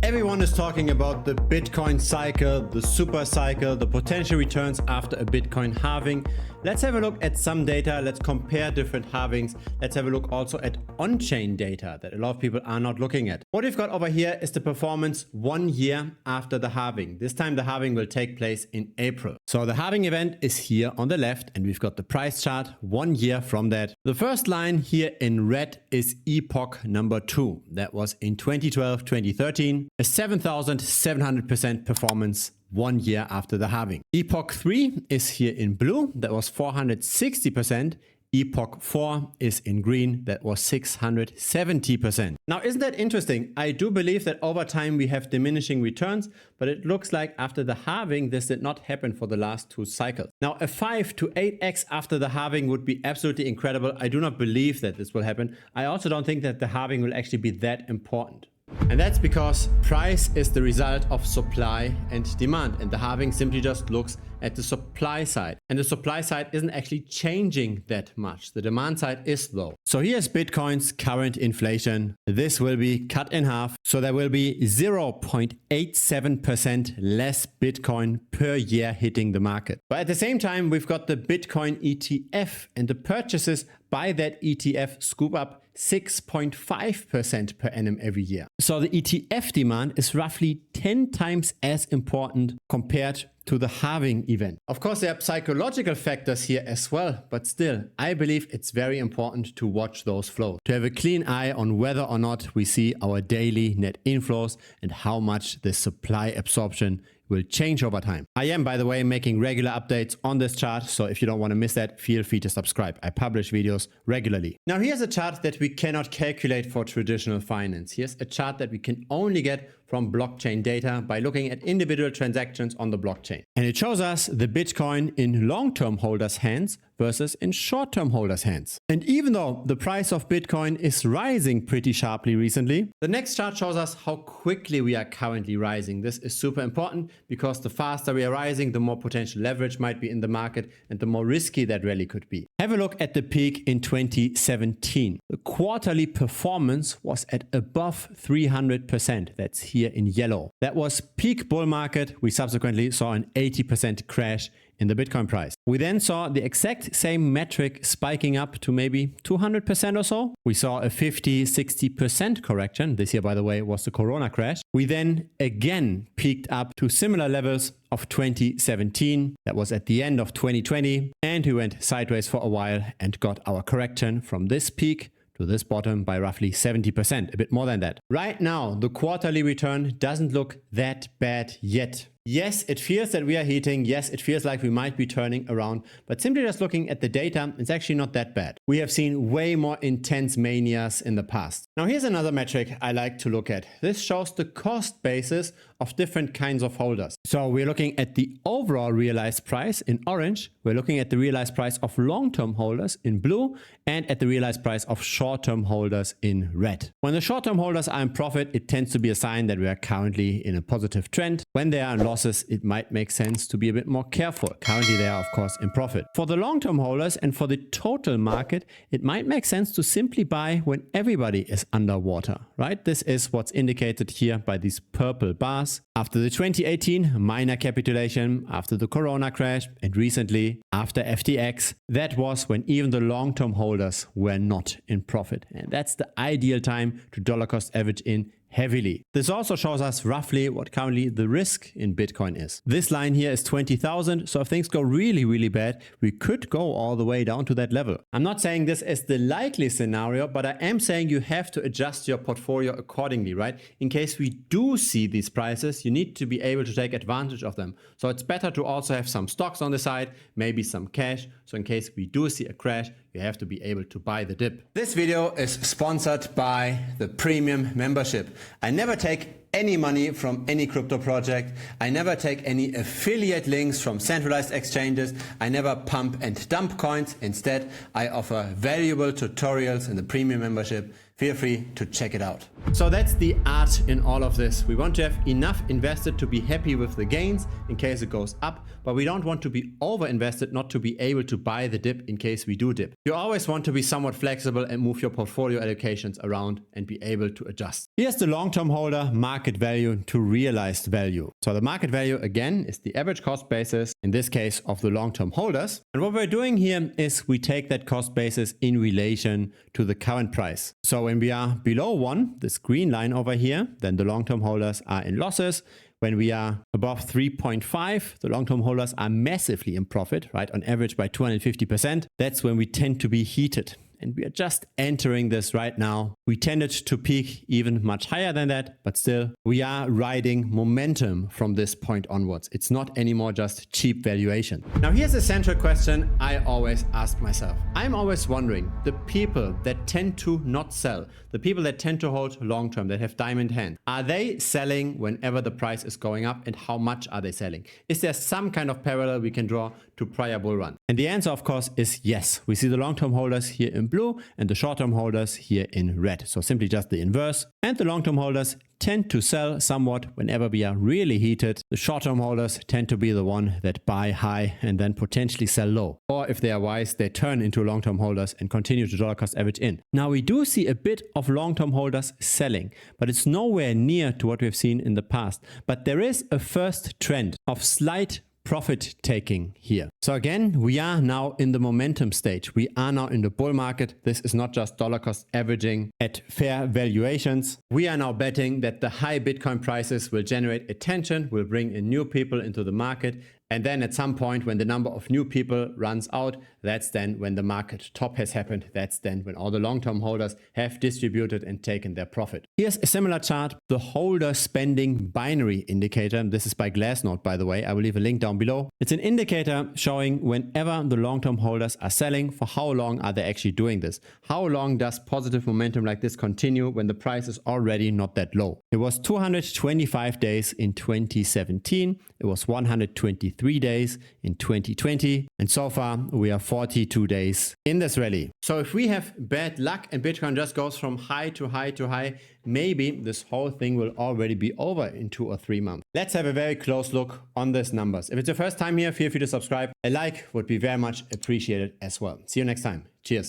Everyone is talking about the Bitcoin cycle, the super cycle, the potential returns after a Bitcoin halving. Let's have a look at some data. Let's compare different halvings. Let's have a look also at on-chain data that a lot of people are not looking at. What we've got over here is the performance 1 year after the halving. This time the halving will take place in April. So the halving event is here on the left and we've got the price chart 1 year from that. The first line here in red is epoch number 2. That was in 2012, 2013. A 7,700% performance 1 year after the halving. Epoch 3 is here in blue. That was 460%. Epoch 4 is in green. That was 670%. Now, isn't that interesting? I do believe that over time we have diminishing returns, but it looks like after the halving, this did not happen for the last 2 cycles. Now, a 5 to 8x after the halving would be absolutely incredible. I do not believe that this will happen. I also don't think that the halving will actually be that important. And that's because price is the result of supply and demand, and the halving simply just looks at the supply side. And the supply side isn't actually changing that much. The demand side is low. So here's Bitcoin's current inflation. This will be cut in half. So there will be 0.87% less Bitcoin per year hitting the market. But at the same time, we've got the Bitcoin ETF, and the purchases by that ETF scoop up 6.5% per annum every year. So the ETF demand is roughly 10 times as important compared to the halving event. Of course, there are psychological factors here as well, but still, I believe it's very important to watch those flows, to have a clean eye on whether or not we see our daily net inflows and how much the supply absorption will change over time. I am, by the way, making regular updates on this chart, so if you don't want to miss that, feel free to subscribe. I publish videos regularly. Now here's a chart that we cannot calculate for traditional finance. Here's a chart that we can only get from blockchain data by looking at individual transactions on the blockchain. And it shows us the Bitcoin in long-term holders' hands versus in short-term holders' hands. And even though the price of Bitcoin is rising pretty sharply recently, the next chart shows us how quickly we are currently rising. This is super important because the faster we are rising, the more potential leverage might be in the market and the more risky that rally could be. Have a look at the peak in 2017. The quarterly performance was at above 300%. That's here in yellow. That was peak bull market. We subsequently saw an 80% crash in the Bitcoin price. We then saw the exact same metric spiking up to maybe 200% or so. We saw a 50-60% correction. This year, by the way, was the Corona crash. We then again peaked up to similar levels of 2017. That was at the end of 2020. And we went sideways for a while and got our correction from this peak to this bottom by roughly 70%, a bit more than that. Right now, the quarterly return doesn't look that bad yet. Yes, it feels that we are heating. Yes, it feels like we might be turning around, but simply just looking at the data, it's actually not that bad. We have seen way more intense manias in the past. Now here's another metric I like to look at. This shows the cost basis of different kinds of holders. So we're looking at the overall realized price in orange. We're looking at the realized price of long-term holders in blue and at the realized price of short-term holders in red. When the short-term holders are in profit, it tends to be a sign that we are currently in a positive trend. When they are in losses, it might make sense to be a bit more careful. Currently, they are, of course, in profit. For the long-term holders and for the total market, it might make sense to simply buy when everybody is underwater, right? This is what's indicated here by these purple bars. After the 2018 minor capitulation, after the Corona crash, and recently after FTX, that was when even the long-term holders were not in profit. And that's the ideal time to dollar cost average in heavily. This also shows us roughly what currently the risk in Bitcoin is. This line here is 20,000. So if things go really, really bad, we could go all the way down to that level. I'm not saying this is the likely scenario, but I am saying you have to adjust your portfolio accordingly, right? In case we do see these prices, you need to be able to take advantage of them. So it's better to also have some stocks on the side, maybe some cash. So in case we do see a crash, you have to be able to buy the dip. This video is sponsored by the premium membership. I never take any money from any crypto project. I never take any affiliate links from centralized exchanges. I never pump and dump coins. Instead, I offer valuable tutorials in the premium membership. feel free to check it out. So that's the art in all of this. We want to have enough invested to be happy with the gains in case it goes up, but we don't want to be over invested not to be able to buy the dip in case we do dip. You always want to be somewhat flexible and move your portfolio allocations around and be able to adjust. Here's the long-term holder market value to realized value. So the market value again is the average cost basis, in this case of the long-term holders. And what we're doing here is we take that cost basis in relation to the current price. So when we are below 1, this green line over here, then the long-term holders are in losses. When we are above 3.5, the long-term holders are massively in profit, right? On average by 250%. That's when we tend to be heated. And we are just entering this right now. We tended to peak even much higher than that, but still we are riding momentum from this point onwards. It's not anymore just cheap valuation. Now here's a central question I always ask myself. I'm always wondering, the people that tend to not sell, the people that tend to hold long-term, that have diamond hand, are they selling whenever the price is going up, and how much are they selling? Is there some kind of parallel we can draw to prior bull run? And the answer of course is yes. We see the long-term holders here in blue and the short-term holders here in red. So simply just the inverse. And the long-term holders tend to sell somewhat whenever we are really heated. The short-term holders tend to be the one that buy high and then potentially sell low. Or if they are wise, they turn into long-term holders and continue to dollar cost average in. Now we do see a bit of long-term holders selling, but it's nowhere near to what we've seen in the past. But there is a first trend of slight profit taking here. So again, we are now in the momentum stage. We are now in the bull market. This is not just dollar cost averaging at fair valuations. We are now betting that the high Bitcoin prices will generate attention, will bring in new people into the market. And then at some point when the number of new people runs out, that's then when the market top has happened. That's then when all the long-term holders have distributed and taken their profit. Here's a similar chart, the holder spending binary indicator. This is by Glassnode, by the way. I will leave a link down below. It's an indicator showing whenever the long-term holders are selling, for how long are they actually doing this? How long does positive momentum like this continue when the price is already not that low? It was 225 days in 2017. It was 123 days in 2020. And so far we are 42 days in this rally. So if we have bad luck and Bitcoin just goes from high to high to high, maybe this whole thing will already be over in 2 or 3 months. Let's have a very close look on these numbers. If it's your first time here, feel free to subscribe. A like would be very much appreciated as well. See you next time.